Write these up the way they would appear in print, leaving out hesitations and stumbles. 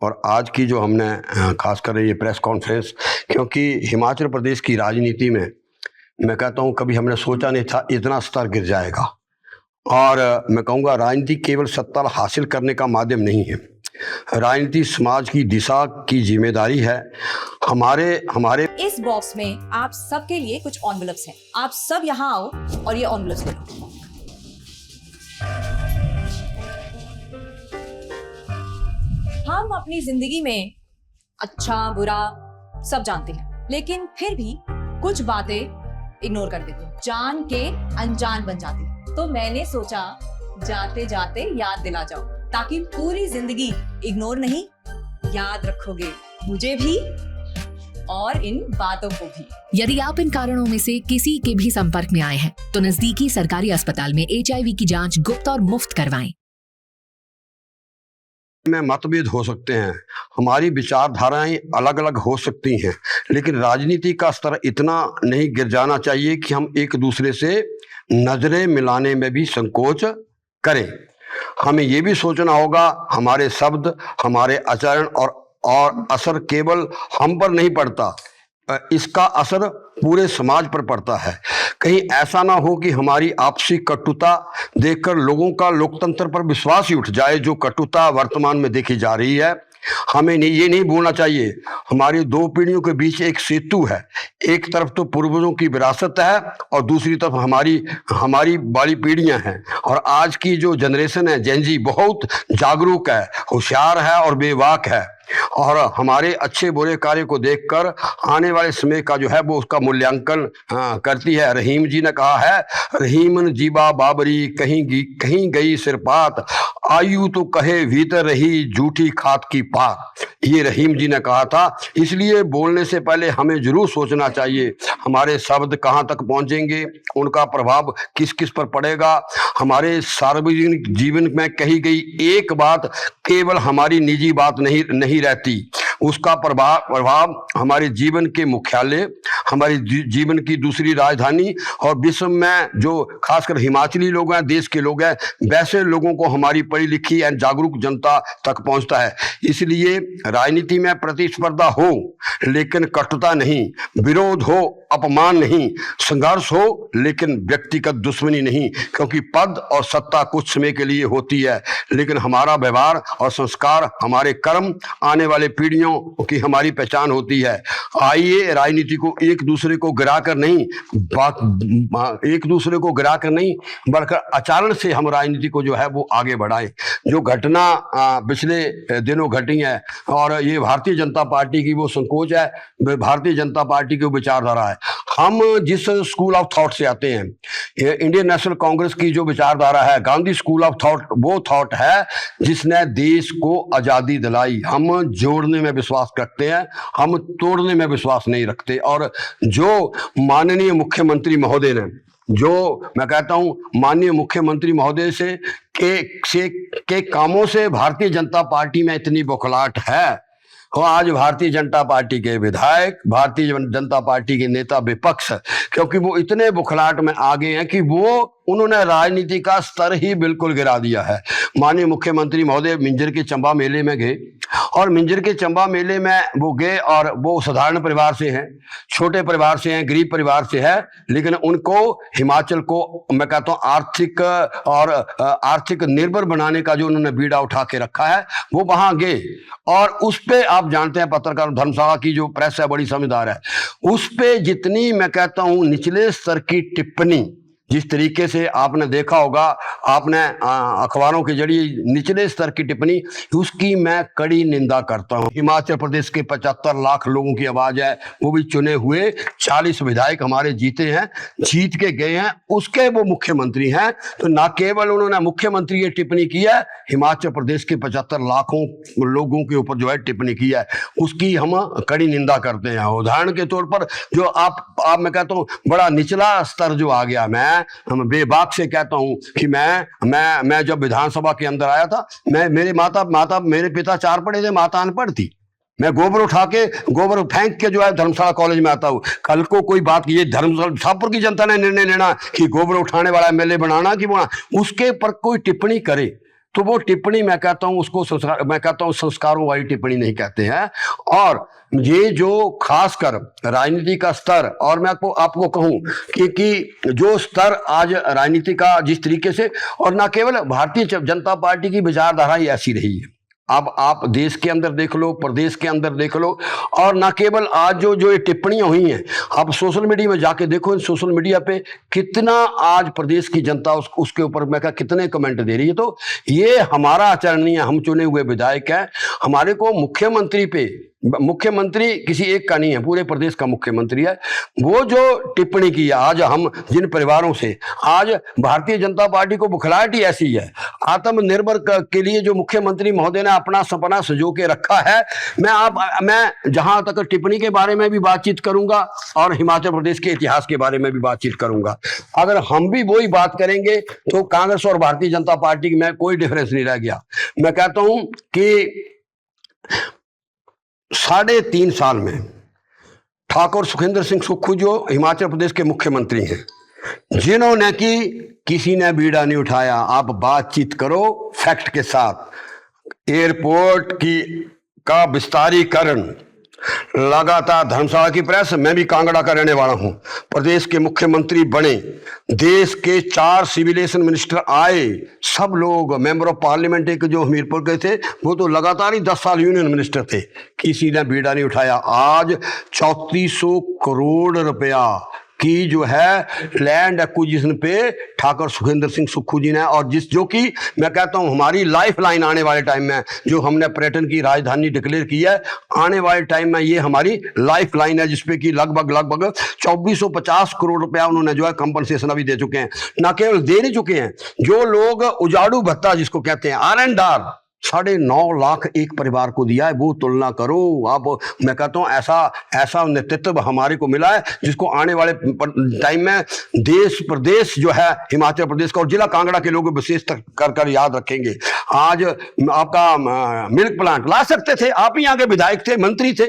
और आज की जो हमने खासकर ये प्रेस कॉन्फ्रेंस, क्योंकि हिमाचल प्रदेश की राजनीति में मैं कहता हूँ कभी हमने सोचा नहीं था इतना स्तर गिर जाएगा। और मैं कहूँगा राजनीति केवल सत्ता हासिल करने का माध्यम नहीं है, राजनीति समाज की दिशा की जिम्मेदारी है। हमारे इस बॉक्स में आप सबके लिए कुछ एनवेलप्स हैं। आप सब यहाँ आओ और ये एनवेलप्स ले लो। हम अपनी जिंदगी में अच्छा बुरा सब जानते हैं, लेकिन फिर भी कुछ बातें इग्नोर कर देते हैं, जान के अनजान बन जाती हैं। तो मैंने सोचा जाते जाते याद दिला जाओ, ताकि पूरी जिंदगी इग्नोर नहीं, याद रखोगे मुझे भी और इन बातों को भी। यदि आप इन कारणों में से किसी के भी संपर्क में आए हैं तो नजदीकी सरकारी अस्पताल में HIV की जांच गुप्त और मुफ्त करवाएं। में मतभेद हो सकते हैं, हमारी विचारधाराएं अलग अलग हो सकती हैं, लेकिन राजनीति का स्तर इतना नहीं गिर जाना चाहिए कि हम एक दूसरे से नजरें मिलाने में भी संकोच करें। हमें ये भी सोचना होगा हमारे शब्द, हमारे आचरण और असर केवल हम पर नहीं पड़ता, इसका असर पूरे समाज पर पड़ता है। कहीं ऐसा ना हो कि हमारी आपसी कटुता देखकर लोगों का लोकतंत्र पर विश्वास ही उठ जाए, जो कटुता वर्तमान में देखी जा रही है। हमें ये नहीं भूलना चाहिए हमारी दो पीढ़ियों के बीच एक सेतु है। एक तरफ तो पूर्वजों की विरासत है और दूसरी तरफ हमारी बड़ी पीढ़ियां हैं। और आज की जो जनरेशन है, जेन जी, बहुत जागरूक है, होशियार है और बेबाक है, और हमारे अच्छे बुरे कार्य को देखकर आने वाले समय का जो है वो उसका मूल्यांकन करती है। रहीम जी ने कहा है, रहीमन जीबा बाबरी कहीं गई सिरपात, आयु तो कहे भीतर रही झूठी खात की पात। ये रहीम जी ने कहा था। इसलिए बोलने से पहले हमें जरूर सोचना चाहिए हमारे शब्द कहाँ तक पहुंचेंगे, उनका प्रभाव किस किस पर पड़ेगा। हमारे सार्वजनिक जीवन में कही गई एक बात केवल हमारी निजी बात नहीं रहती, उसका प्रभाव हमारे जीवन के मुख्यालय, हमारी जीवन की दूसरी राजधानी और विश्व में जो खासकर हिमाचली लोग हैं, देश के लोग हैं, वैसे लोगों को हमारी पढ़ी लिखी एवं जागरूक जनता तक पहुंचता है। इसलिए राजनीति में प्रतिस्पर्धा हो लेकिन कटुता नहीं, विरोध हो अपमान नहीं, संघर्ष हो लेकिन व्यक्तिगत दुश्मनी नहीं, क्योंकि पद और सत्ता कुछ समय के लिए होती है, लेकिन हमारा व्यवहार और संस्कार, हमारे कर्म आने वाले पीढ़ियों की हमारी पहचान होती है। आइए राजनीति को एक दूसरे को गिराकर नहीं बल्कि आचरण से हम राजनीति को जो है वो आगे बढ़ाएं। जो घटना पिछले दिनों घटी है, और ये भारतीय जनता पार्टी की वो संकोच है, भारतीय जनता पार्टी की विचारधारा है। हम जिस स्कूल ऑफ थॉट से आते हैं, इंडियन नेशनल कांग्रेस की जो विचारधारा है, गांधी स्कूल ऑफ थॉट, वो थॉट है जिसने देश को आजादी दिलाई। हम जोड़ने में विश्वास रखते हैं, हम तोड़ने में विश्वास नहीं रखते। और जो माननीय मुख्यमंत्री महोदय ने, जो मैं कहता हूं माननीय मुख्यमंत्री महोदय के कामों से भारतीय जनता पार्टी में इतनी बौखलाहट है, और आज भारतीय जनता पार्टी के विधायक, भारतीय जनता पार्टी के नेता विपक्ष, क्योंकि वो इतने बुखलाहट में आ गए हैं कि उन्होंने राजनीति का स्तर ही बिल्कुल गिरा दिया है। माननीय मुख्यमंत्री महोदय मिंजर के चंबा मेले में गए, और मिंजर के चंबा मेले में वो गए, और वो साधारण परिवार से हैं, छोटे परिवार से हैं, गरीब परिवार से है, लेकिन उनको हिमाचल को मैं कहता हूँ आर्थिक निर्भर बनाने का जो उन्होंने बीड़ा उठा के रखा है, वो वहां गए। और उस पे आप जानते हैं, पत्रकार धर्मशाला की जो प्रेस है बड़ी समझदार है, उस पे जितनी मैं कहता हूं निचले स्तर की टिप्पणी, जिस तरीके से आपने देखा होगा, आपने अखबारों के जरिए निचले स्तर की टिप्पणी, उसकी मैं कड़ी निंदा करता हूं। हिमाचल प्रदेश के 75 लाख लोगों की आवाज है, वो भी चुने हुए 40 विधायक हमारे जीते हैं, जीत के गए हैं, उसके वो मुख्यमंत्री हैं। तो ना केवल उन्होंने मुख्यमंत्री ये टिप्पणी की है, हिमाचल प्रदेश के 75 लाखों लोगों के ऊपर जो है टिप्पणी की है, उसकी हम कड़ी निंदा करते हैं। उदाहरण के तौर पर जो आप मैं कहता हूँ बड़ा निचला स्तर जो आ गया, मैं बेबाक से कहता हूं कि मैं जब विधानसभा के अंदर आया था, मेरे पिता 4 पढ़े थे, माता अनपढ़ थी। मैं गोबर फेंक के जो है धर्मशाला कॉलेज में आता हूँ। कल को कोई बात, ये शाहपुर की जनता ने निर्णय लेना कि गोबर उठाने वाला MLA बनाना कि उसके पर कोई टिप्पणी करे, तो वो टिप्पणी मैं कहता हूं उसको मैं कहता हूं संस्कारों वाली टिप्पणी नहीं कहते हैं। और ये जो खासकर राजनीति का स्तर, और मैं आपको कहूं कि जो स्तर आज राजनीति का जिस तरीके से, और ना केवल भारतीय जनता पार्टी की विचारधारा ही ऐसी रही है, अब आप देश के अंदर देख लो, प्रदेश के अंदर देख लो, और ना केवल आज जो ये टिप्पणियां हुई हैं, आप सोशल मीडिया में जाके देखो, सोशल मीडिया पे कितना आज प्रदेश की जनता उसके ऊपर मैं कहा कितने कमेंट दे रही है। तो ये हमारा आचरण नहीं है, हम चुने हुए विधायक हैं, हमारे को मुख्यमंत्री किसी एक का नहीं है, पूरे प्रदेश का मुख्यमंत्री है। वो जो टिप्पणी की आज हम जिन परिवारों से, आज भारतीय जनता पार्टी को बुखलाहट ही ऐसी है, आत्मनिर्भर के लिए जो मुख्यमंत्री महोदय ने अपना सपना सजो के रखा है। मैं जहां तक टिप्पणी के बारे में भी बातचीत करूंगा और हिमाचल प्रदेश के इतिहास के बारे में भी बातचीत करूंगा। अगर हम भी वही बात करेंगे तो कांग्रेस और भारतीय जनता पार्टी में कोई डिफरेंस नहीं रह गया। मैं कहता हूं कि 3.5 साल में ठाकुर सुखविंदर सिंह सुक्खू जो हिमाचल प्रदेश के मुख्यमंत्री हैं, जिन्होंने किसी ने बीड़ा नहीं उठाया। आप बातचीत करो फैक्ट के साथ। एयरपोर्ट का विस्तारीकरण लगातार, धर्मशाला की प्रेस, मैं भी कांगड़ा का रहने वाला हूं, प्रदेश के मुख्यमंत्री बने, देश के 4 सिविलेशन मिनिस्टर आए, सब लोग मेंबर ऑफ पार्लियामेंट एक जो हमीरपुर के थे वो तो लगातार ही 10 साल यूनियन मिनिस्टर थे, किसी ने बीड़ा नहीं उठाया। आज 3400 करोड़ रुपया की जो है लैंड एक्विजिशन पे ठाकुर सुखविंदर सिंह सुक्खू जी ने, और जो कि मैं कहता हूं हमारी लाइफ लाइन आने वाले टाइम में, जो हमने पर्यटन की राजधानी डिक्लेयर की है, आने वाले टाइम में ये हमारी लाइफ लाइन है, जिसपे कि लगभग 2450 करोड़ रुपया उन्होंने जो है कंपनसेशन अभी दे चुके हैं। ना केवल दे नहीं चुके हैं, जो लोग उजाड़ू भत्ता जिसको कहते हैं, R&R 9.5 लाख एक परिवार को दिया है। वो तुलना करो आप, मैं कहता हूं ऐसा नेतृत्व हमारे को मिला है जिसको आने वाले टाइम में देश प्रदेश जो है हिमाचल प्रदेश का और जिला कांगड़ा के लोग विशेष कर याद रखेंगे। आज आपका मिल्क प्लांट ला सकते थे, आप ही यहाँ के विधायक थे, मंत्री थे।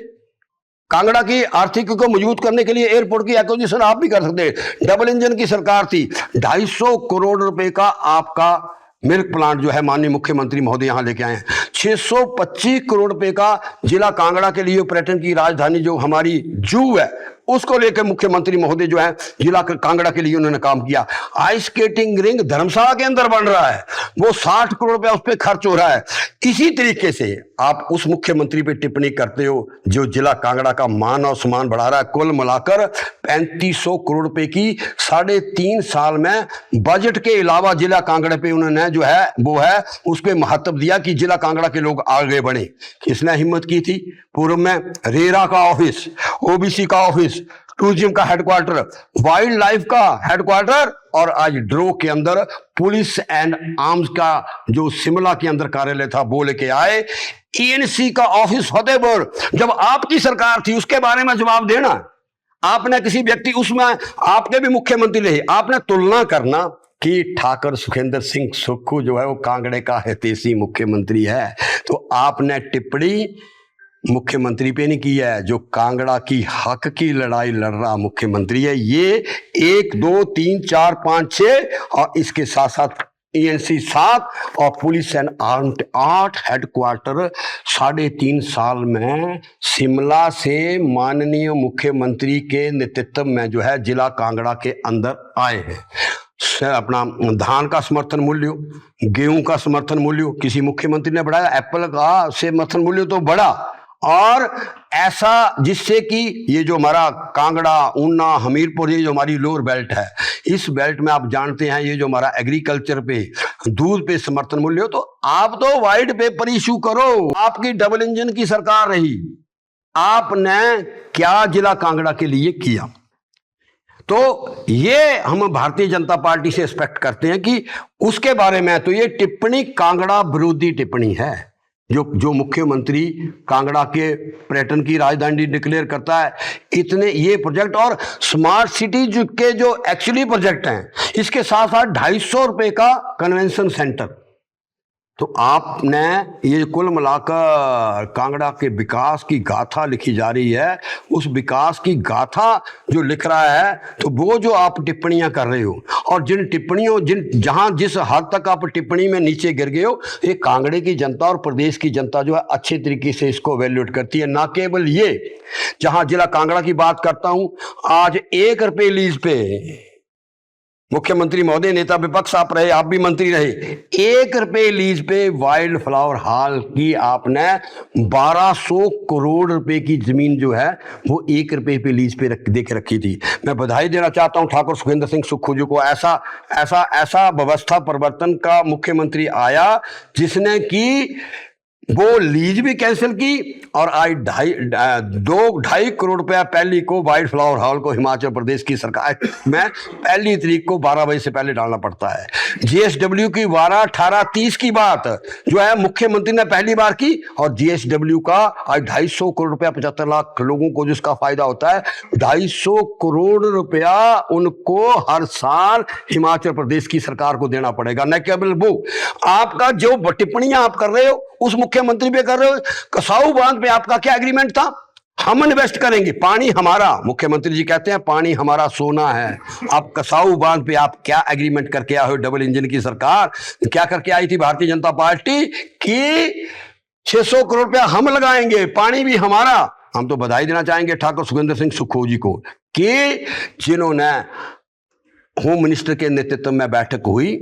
कांगड़ा की आर्थिक को मजबूत करने के लिए एयरपोर्ट की एक्विजिशन आप भी कर सकते। डबल इंजन की सरकार थी, 250 करोड़ रुपए का आपका मिल्क प्लांट जो है माननीय मुख्यमंत्री महोदय यहां लेके आए हैं। 625 करोड़ रुपए का जिला कांगड़ा के लिए पर्यटन की राजधानी जो हमारी जू है उसको लेकर मुख्यमंत्री महोदय जो है जिला कांगड़ा के लिए उन्होंने काम किया। आइस स्केटिंग रिंग धर्मशाला के अंदर बन रहा है, वो 60 करोड़ रुपया उस पर खर्च हो रहा है। इसी तरीके से आप उस मुख्यमंत्री पे टिप्पणी करते हो जो जिला कांगड़ा का मान और सम्मान बढ़ा रहा है। कुल मिलाकर 3500 करोड़ रुपए की 3.5 साल में बजट के अलावा जिला कांगड़ा पे उन्होंने जो है वो है उस पर महत्व दिया कि जिला कांगड़ा के लोग आगे बढ़े। किसने हिम्मत की थी? पूर्व में रेरा का ऑफिस, ओबीसी का ऑफिस, टूरिज्म का हेडक्वार्टर, वाइल्ड लाइफ का हेडक्वार्टर, और आज ड्रो के अंदर पुलिस एंड आर्म्स का जो शिमला के अंदर कार्यालय था वो लेके आए। ENC का ऑफिस फतेहपुर, जब आपकी सरकार थी उसके बारे में जवाब देना। आपने किसी व्यक्ति उसमें आपके भी मुख्यमंत्री रहे, आपने तुलना करना कि ठाकुर सुखविंदर सिंह सुक्खू जो है वो कांगड़े का हितैषी मुख्यमंत्री है, तो आपने टिप्पणी मुख्यमंत्री पे नहीं की है जो कांगड़ा की हक की लड़ाई लड़ रहा मुख्यमंत्री है। ये 1 2 3 4 5 6 और इसके साथ साथ ENC 7 और पुलिस एंड आर्म्ड 8 हेडक्वार्टर 3.5 साल में शिमला से माननीय मुख्यमंत्री के नेतृत्व में जो है जिला कांगड़ा के अंदर आए हैं। अपना धान का समर्थन मूल्य, गेहूं का समर्थन मूल्य किसी मुख्यमंत्री ने बढ़ाया, एप्पल का समर्थन मूल्य तो बढ़ा, और ऐसा जिससे कि ये जो हमारा कांगड़ा, ऊना, हमीरपुर, ये जो हमारी लोअर बेल्ट है, इस बेल्ट में आप जानते हैं ये जो हमारा एग्रीकल्चर पे, दूध पे समर्थन मूल्य हो, तो आप तो वाइट पेपर इशू करो। आपकी डबल इंजन की सरकार रही, आपने क्या जिला कांगड़ा के लिए किया? तो ये हम भारतीय जनता पार्टी से एक्सपेक्ट करते हैं कि उसके बारे में, तो ये टिप्पणी कांगड़ा विरोधी टिप्पणी है। जो मुख्यमंत्री कांगड़ा के पर्यटन की राजधानी डिक्लेयर करता है, इतने ये प्रोजेक्ट और स्मार्ट सिटी के जो एक्चुअली प्रोजेक्ट हैं, इसके साथ साथ 250 रुपए का कन्वेंशन सेंटर, तो आपने ये कुल मिलाकर कांगड़ा के विकास की गाथा लिखी जा रही है, उस विकास की गाथा जो लिख रहा है, तो वो जो आप टिप्पणियां कर रहे हो और जिन टिप्पणियों जहां जिस हद तक आप टिप्पणी में नीचे गिर गए हो, ये कांगड़े की जनता और प्रदेश की जनता जो है अच्छे तरीके से इसको वैल्यूएट करती है। ना केवल ये, जहां जिला कांगड़ा की बात करता हूं, आज 1 रुपये लीज पे मुख्यमंत्री महोदय, नेता विपक्ष आप रहे, आप भी मंत्री रहे, 1 रुपये लीज पे वाइल्ड फ्लावर हॉल की आपने 1200 करोड़ रुपए की जमीन जो है वो 1 रुपये पे लीज पे दे के रखी थी। मैं बधाई देना चाहता हूं ठाकुर सुखविंदर सिंह सुक्खू जी को। ऐसा व्यवस्था परिवर्तन का मुख्यमंत्री आया जिसने की वो लीज भी कैंसिल की और आज 2.5 करोड़ रुपया पहली को वाइल्ड फ्लावर हॉल को हिमाचल प्रदेश की सरकार में 1 तारीख को 12 बजे से पहले डालना पड़ता है। जीएसडब्ल्यू की 12-18-30 की बात जो है मुख्यमंत्री ने पहली बार की और जीएसडब्ल्यू का आज 250 करोड़ रुपया 75 लाख लोगों को जिसका फायदा होता है, 250 करोड़ रुपया उनको हर साल हिमाचल प्रदेश की सरकार को देना पड़ेगा। न केवल वो, आपका जो टिप्पणियां आप कर रहे हो उस मुख्यमंत्री पे कर रहे हो। कसाऊ बांध पे आपका क्या एग्रीमेंट था? हम इन्वेस्ट करेंगे, पानी हमारा, मुख्यमंत्री जी कहते हैं पानी हमारा सोना है। आप कसाऊ बांध पे आप क्या एग्रीमेंट करके आए हो? डबल इंजन की सरकार क्या करके आई थी भारतीय जनता पार्टी कि 600 करोड़ रुपया हम लगाएंगे, पानी भी हमारा। हम तो बधाई देना चाहेंगे ठाकुर सुखविंदर सिंह सुक्खू जी को कि जिन्होंने होम मिनिस्टर के नेतृत्व में बैठक हुई,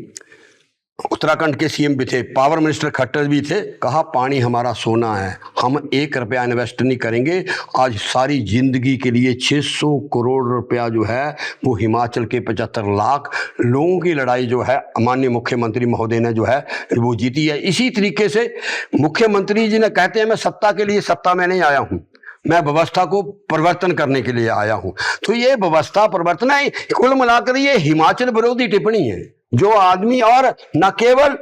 उत्तराखंड के सीएम भी थे, पावर मिनिस्टर खट्टर भी थे, कहा पानी हमारा सोना है, हम 1 रुपया इन्वेस्ट नहीं करेंगे। आज सारी जिंदगी के लिए 600 करोड़ रुपया जो है वो हिमाचल के 75 लाख लोगों की लड़ाई जो है माननीय मुख्यमंत्री महोदय ने जो है वो जीती है। इसी तरीके से मुख्यमंत्री जी ने कहते हैं मैं सत्ता के लिए सत्ता में नहीं आया हूं, मैं व्यवस्था को परिवर्तन करने के लिए आया हूं। तो ये व्यवस्था परिवर्तन है, कुल मिलाकर ये हिमाचल विरोधी टिप्पणी है जो आदमी, और न केवल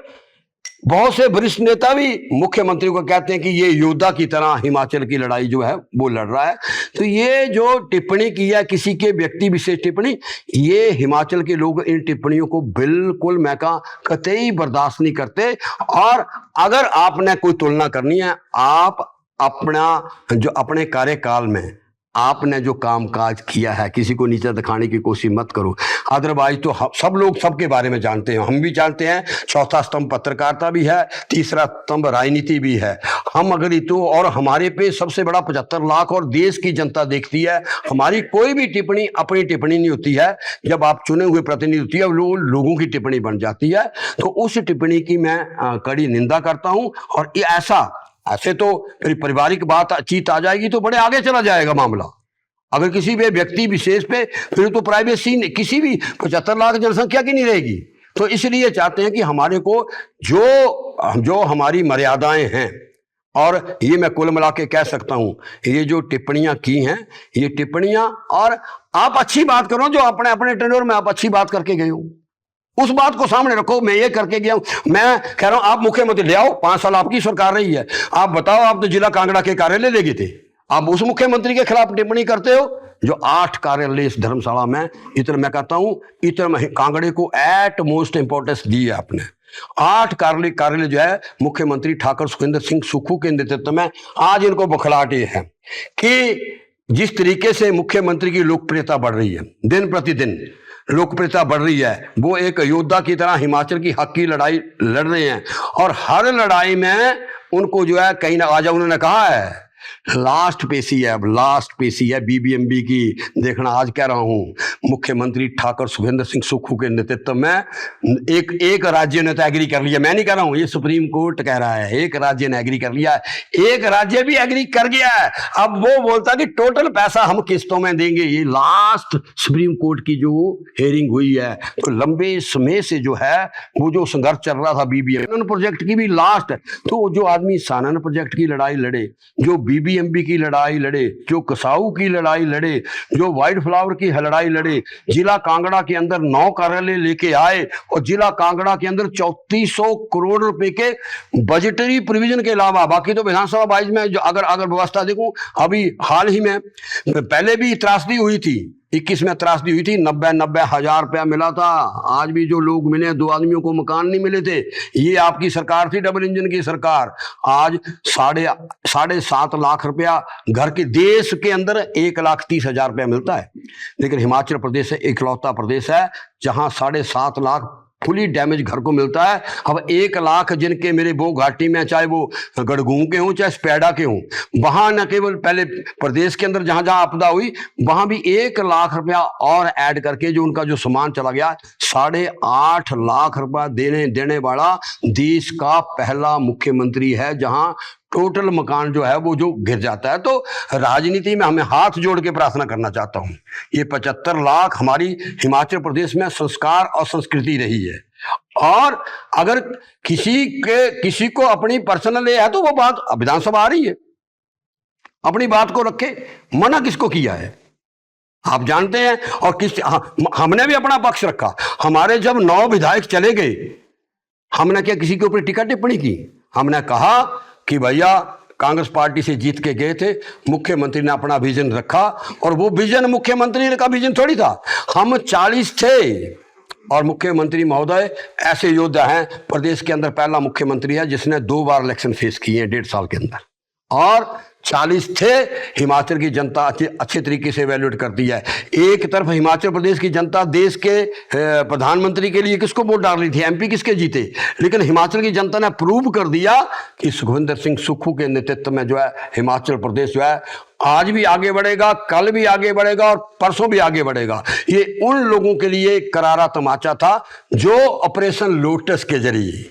बहुत से वरिष्ठ नेता भी मुख्यमंत्री को कहते हैं कि ये योद्धा की तरह हिमाचल की लड़ाई जो है वो लड़ रहा है। तो ये जो टिप्पणी की है किसी के व्यक्ति विशेष टिप्पणी, ये हिमाचल के लोग इन टिप्पणियों को बिल्कुल मैं कहा कतई बर्दाश्त नहीं करते। और अगर आपने कोई तुलना करनी है, आप अपने कार्यकाल में आपने जो कामकाज किया है, किसी को नीचे दिखाने की कोशिश मत करो। अदरवाइज तो सब लोग सबके बारे में जानते हैं, हम भी जानते हैं। चौथा स्तंभ पत्रकारिता भी है, तीसरा स्तंभ राजनीति भी है। हम अगर तो, और हमारे पे सबसे बड़ा 75 लाख और देश की जनता देखती है। हमारी कोई भी टिप्पणी अपनी टिप्पणी नहीं होती है, जब आप चुने हुए प्रतिनिधि होती है वो लोगों की टिप्पणी बन जाती है। तो उस टिप्पणी की मैं कड़ी निंदा करता हूं। और ये ऐसे तो मेरी पारिवारिक बात चीत आ जाएगी तो बड़े आगे चला जाएगा मामला। अगर किसी भी व्यक्ति विशेष पे, फिर तो प्राइवेसी किसी भी 75 लाख जनसंख्या की नहीं रहेगी। तो इसलिए चाहते हैं कि हमारे को जो हमारी मर्यादाएं हैं, और ये मैं कुल मिला के कह सकता हूं, ये जो टिप्पणियां की हैं, ये टिप्पणियां, और आप अच्छी बात करो, जो अपने अपने टेन्योर में आप अच्छी बात करके गए हो उस बात को सामने रखो। मैं ये करके गया हूं, मैं कह रहा हूं आप मुख्यमंत्री ले आओ, 5 साल आपकी सरकार रही है, आप बताओ, आप तो जिला कांगड़ा के कार्यालय ले गए थे, आप उस मुख्यमंत्री के खिलाफ टिप्पणी करते हो जो 8 कार्यालय इस धर्मशाला में, इतना मैं कहता हूं, इतना कांगड़े को एट मोस्ट इंपॉर्टेंस दी है आपने। 8 कार्यालय जो है मुख्यमंत्री ठाकुर सुखविंदर सिंह सुक्खू के नेतृत्व में, आज इनको बखलाटे है कि जिस तरीके से मुख्यमंत्री की लोकप्रियता बढ़ रही है, दिन प्रतिदिन लोकप्रियता बढ़ रही है, वो एक योद्धा की तरह हिमाचल की हक की लड़ाई लड़ रहे हैं। और हर लड़ाई में उनको जो है कहीं ना आज उन्होंने कहा है लास्ट पेशी है, अब लास्ट पेशी है बीबीएमबी की। देखना, आज कह रहा हूं मुख्यमंत्री ठाकुर सुखविंदर सिंह सुक्खू के नेतृत्व में एक राज्य ने तो एग्री कर लिया, मैं नहीं कह रहा हूं, ये सुप्रीम कोर्ट कह रहा है, एक राज्य ने एग्री कर लिया, एक राज्य भी एग्री कर गया है। अब वो बोलता कि टोटल पैसा हम किस्तों में देंगे। ये लास्ट सुप्रीम कोर्ट की जो हेयरिंग हुई है, तो लंबे समय से जो है वो जो संघर्ष चल रहा था बीबीएम प्रोजेक्ट की भी लास्ट, तो जो आदमी सानन प्रोजेक्ट की लड़ाई लड़े, जो बीबीएमबी की लड़ाई लड़े, जो कसाऊ की लड़ाई लड़े, जो वाइल्ड फ्लावर की लड़ाई लड़े, जिला कांगड़ा के अंदर 9 कार्यालय लेके आए और जिला कांगड़ा के अंदर 3400 करोड़ रुपए के बजटरी प्रोविजन के अलावा बाकी तो विधानसभा वाइज में जो अगर व्यवस्था देखूं, अभी हाल ही में पहले भी त्रासदी हुई थी 21 में त्रासदी हुई थी, 90 हजार रुपया मिला था। आज भी जो लोग मिले, 2 आदमियों को मकान नहीं मिले थे। ये आपकी सरकार थी, डबल इंजन की सरकार। आज 7.5 लाख रुपया घर के, देश के अंदर 1,30,000 रुपया मिलता है, लेकिन हिमाचल प्रदेश इकलौता प्रदेश है जहां 7.5 लाख फुली डैमेज घर को मिलता है। अब 1 लाख जिनके मेरे वो घाटी में, चाहे वो गड़गूं के हों चाहे स्पैडा के हों, वहां न केवल पहले प्रदेश के अंदर जहां जहां आपदा हुई वहां भी 1 लाख रुपया और ऐड करके जो उनका जो सामान चला गया, 8.5 लाख रुपया देने वाला देश का पहला मुख्यमंत्री है जहां टोटल मकान जो है वो जो गिर जाता है। तो राजनीति में हमें हाथ जोड़ के प्रार्थना करना चाहता हूं, ये 75 लाख हमारी हिमाचल प्रदेश में संस्कार और संस्कृति रही है। और अगर किसी को अपनी पर्सनल है तो वो बात, विधानसभा आ रही है, अपनी बात को रखे, मना किसको किया है आप जानते हैं। और हमने भी अपना पक्ष रखा। हमारे जब 9 विधायक चले गए, हमने क्या किसी के ऊपर टीका टिप्पणी की? हमने कहा कि भैया कांग्रेस पार्टी से जीत के गए थे, मुख्यमंत्री ने अपना विजन रखा, और वो विजन मुख्यमंत्री का विजन थोड़ी था। हम 40 थे और मुख्यमंत्री महोदय ऐसे योद्धा हैं, प्रदेश के अंदर पहला मुख्यमंत्री है जिसने 2 बार इलेक्शन फेस किए हैं 1.5 साल के अंदर, और 40 थे। हिमाचल की जनता अच्छे तरीके से वैल्यूएट करती है। एक तरफ हिमाचल प्रदेश की जनता देश के प्रधानमंत्री के लिए किसको वोट डाल रही थी, एमपी किसके जीते, लेकिन हिमाचल की जनता ने प्रूव कर दिया कि सुखविंदर सिंह सुक्खू के नेतृत्व में जो है हिमाचल प्रदेश जो है आज भी आगे बढ़ेगा, कल भी आगे बढ़ेगा और परसों भी आगे बढ़ेगा। ये उन लोगों के लिए करारा तमाचा था जो ऑपरेशन लोटस के जरिए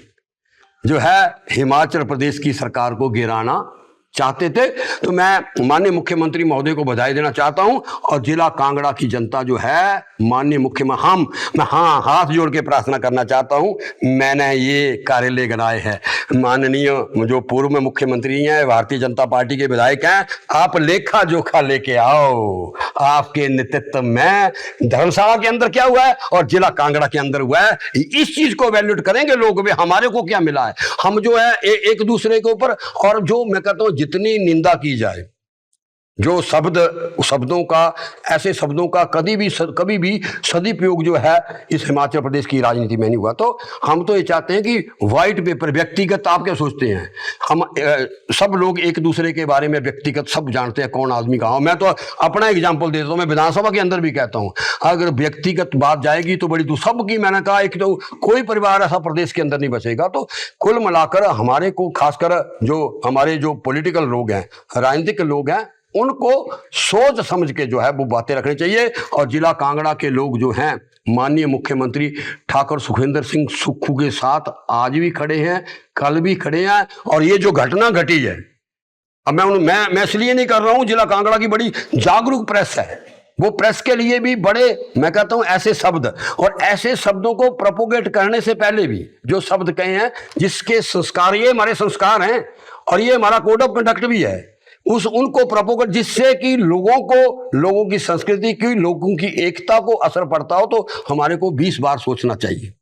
जो है हिमाचल प्रदेश की सरकार को गिराना चाहते थे। तो मैं माननीय मुख्यमंत्री महोदय को बधाई देना चाहता हूं, और जिला कांगड़ा की जनता जो है माननीय मुख्यमंत्री, मैं हाथ जोड़ के प्रार्थना करना चाहता हूं। मैंने ये कार्यालय बनाए हैं, माननीय जो पूर्व में मुख्यमंत्री हैं, भारतीय जनता पार्टी के विधायक हैं, आप लेखा जोखा लेके आओ। आपके नेतृत्व में धर्मशाला के अंदर क्या हुआ है और जिला कांगड़ा के अंदर हुआ है, इस चीज को वैल्यूएट करेंगे लोग भी, हमारे को क्या मिला है। हम जो है एक दूसरे के ऊपर, और जो मैं कहता हूं जितनी निंदा की जाए, जो शब्दों का, ऐसे शब्दों का कभी भी सदुपयोग जो है इस हिमाचल प्रदेश की राजनीति में नहीं हुआ। तो हम तो ये चाहते हैं कि व्हाइट पेपर, व्यक्तिगत आप क्या सोचते हैं, हम सब लोग एक दूसरे के बारे में व्यक्तिगत सब जानते हैं कौन आदमी कहाँ। मैं तो अपना एग्जाम्पल देता हूँ, मैं विधानसभा के अंदर भी कहता हूँ, अगर व्यक्तिगत बात जाएगी तो बड़ी सबकी, मैंने कहा एक तो कोई परिवार ऐसा प्रदेश के अंदर नहीं बचेगा। तो कुल मिलाकर हमारे को, खासकर जो हमारे जो पॉलिटिकल लोग हैं, राजनीतिक लोग हैं, उनको सोच समझ के जो है वो बातें रखनी चाहिए। और जिला कांगड़ा के लोग जो हैं माननीय मुख्यमंत्री ठाकुर सुखविंदर सिंह सुक्खू के साथ आज भी खड़े हैं, कल भी खड़े हैं। और ये जो घटना घटी है, अब मैं इसलिए नहीं कर रहा हूं, जिला कांगड़ा की बड़ी जागरूक प्रेस है, वो प्रेस के लिए भी बड़े, मैं कहता हूं ऐसे शब्द, और ऐसे शब्दों को प्रोपोगेट करने से पहले भी जो शब्द कहे हैं, जिसके संस्कार, ये हमारे संस्कार हैं और ये हमारा कोड ऑफ कंडक्ट भी है, उनको प्रोपोगेट, जिससे कि लोगों की संस्कृति की, लोगों की एकता को असर पड़ता हो, तो हमारे को 20 बार सोचना चाहिए।